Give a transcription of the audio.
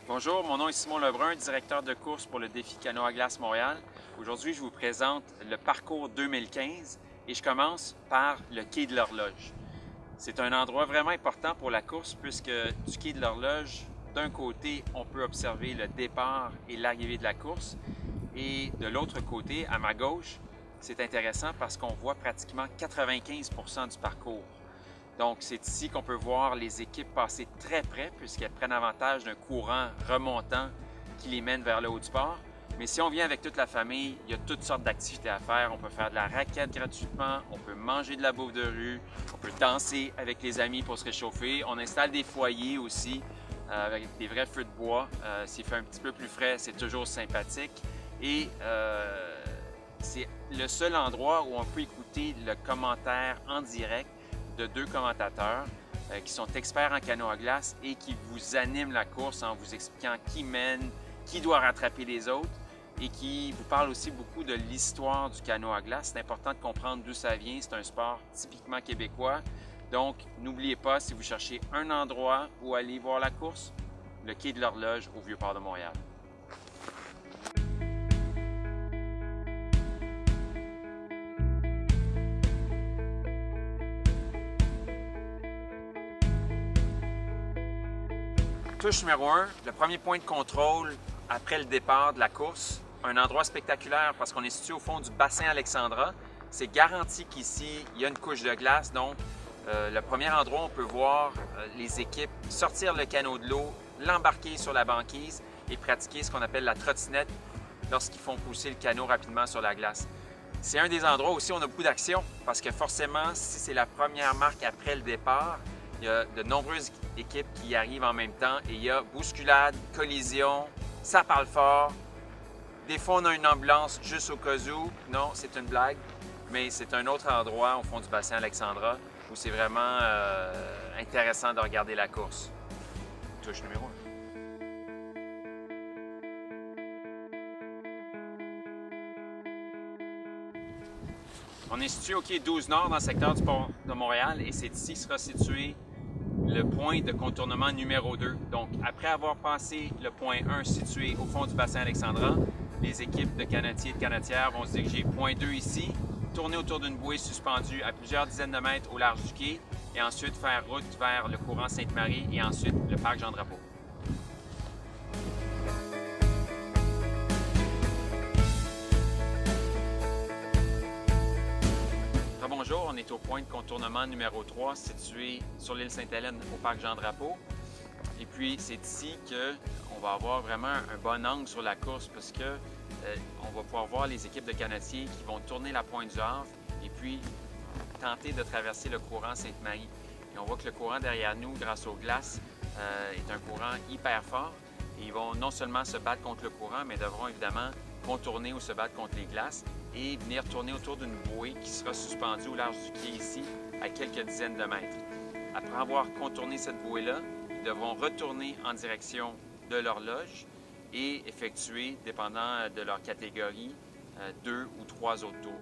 Bonjour, mon nom est Simon Lebrun, directeur de course pour le défi Canot à glace Montréal. Aujourd'hui, je vous présente le parcours 2015 et je commence par le quai de l'Horloge. C'est un endroit vraiment important pour la course puisque du quai de l'Horloge, d'un côté, on peut observer le départ et l'arrivée de la course et de l'autre côté, à ma gauche, c'est intéressant parce qu'on voit pratiquement 95% du parcours. Donc, c'est ici qu'on peut voir les équipes passer très près puisqu'elles prennent avantage d'un courant remontant qui les mène vers le haut du port. Mais si on vient avec toute la famille, il y a toutes sortes d'activités à faire. On peut faire de la raquette gratuitement, on peut manger de la bouffe de rue, on peut danser avec les amis pour se réchauffer. On installe des foyers aussi avec des vrais feux de bois. S'il fait un petit peu plus frais, c'est toujours sympathique. Et c'est le seul endroit où on peut écouter le commentaire en direct de deux commentateurs qui sont experts en canot à glace et qui vous animent la course en vous expliquant qui mène, qui doit rattraper les autres et qui vous parlent aussi beaucoup de l'histoire du canot à glace. C'est important de comprendre d'où ça vient. C'est un sport typiquement québécois. Donc, n'oubliez pas, si vous cherchez un endroit où aller voir la course, le quai de l'Horloge au Vieux-Port de Montréal. Touche numéro 1, le premier point de contrôle après le départ de la course. Un endroit spectaculaire parce qu'on est situé au fond du bassin Alexandra. C'est garanti qu'ici, il y a une couche de glace. Donc, le premier endroit où on peut voir les équipes sortir le canot de l'eau, l'embarquer sur la banquise et pratiquer ce qu'on appelle la trottinette lorsqu'ils font pousser le canot rapidement sur la glace. C'est un des endroits aussi où on a beaucoup d'action parce que forcément, si c'est la première marque après le départ, il y a de nombreuses équipes qui y arrivent en même temps et il y a bousculade, collision, ça parle fort. Des fois, on a une ambulance juste au cas où. Non, c'est une blague, mais c'est un autre endroit au fond du bassin Alexandra où c'est vraiment intéressant de regarder la course. Touche numéro 1. On est situé au quai 12 Nord dans le secteur du port de Montréal et c'est ici que sera situé le point de contournement numéro 2. Donc, après avoir passé le point 1 situé au fond du bassin Alexandra, les équipes de canotiers et de canotières vont se diriger point 2 ici, tourner autour d'une bouée suspendue à plusieurs dizaines de mètres au large du quai et ensuite faire route vers le courant Sainte-Marie et ensuite le parc Jean-Drapeau. Bonjour, on est au point de contournement numéro 3 situé sur l'île Sainte-Hélène au parc Jean-Drapeau. Et puis c'est ici qu'on va avoir vraiment un bon angle sur la course parce que on va pouvoir voir les équipes de canotiers qui vont tourner la pointe du Havre et puis tenter de traverser le courant Sainte-Marie. Et on voit que le courant derrière nous, grâce aux glaces, est un courant hyper fort. Et ils vont non seulement se battre contre le courant, mais devront évidemment contourner ou se battre contre les glaces et venir tourner autour d'une bouée qui sera suspendue au large du quai ici à quelques dizaines de mètres. Après avoir contourné cette bouée-là, ils devront retourner en direction de l'horloge et effectuer, dépendant de leur catégorie, 2 ou 3 autres tours.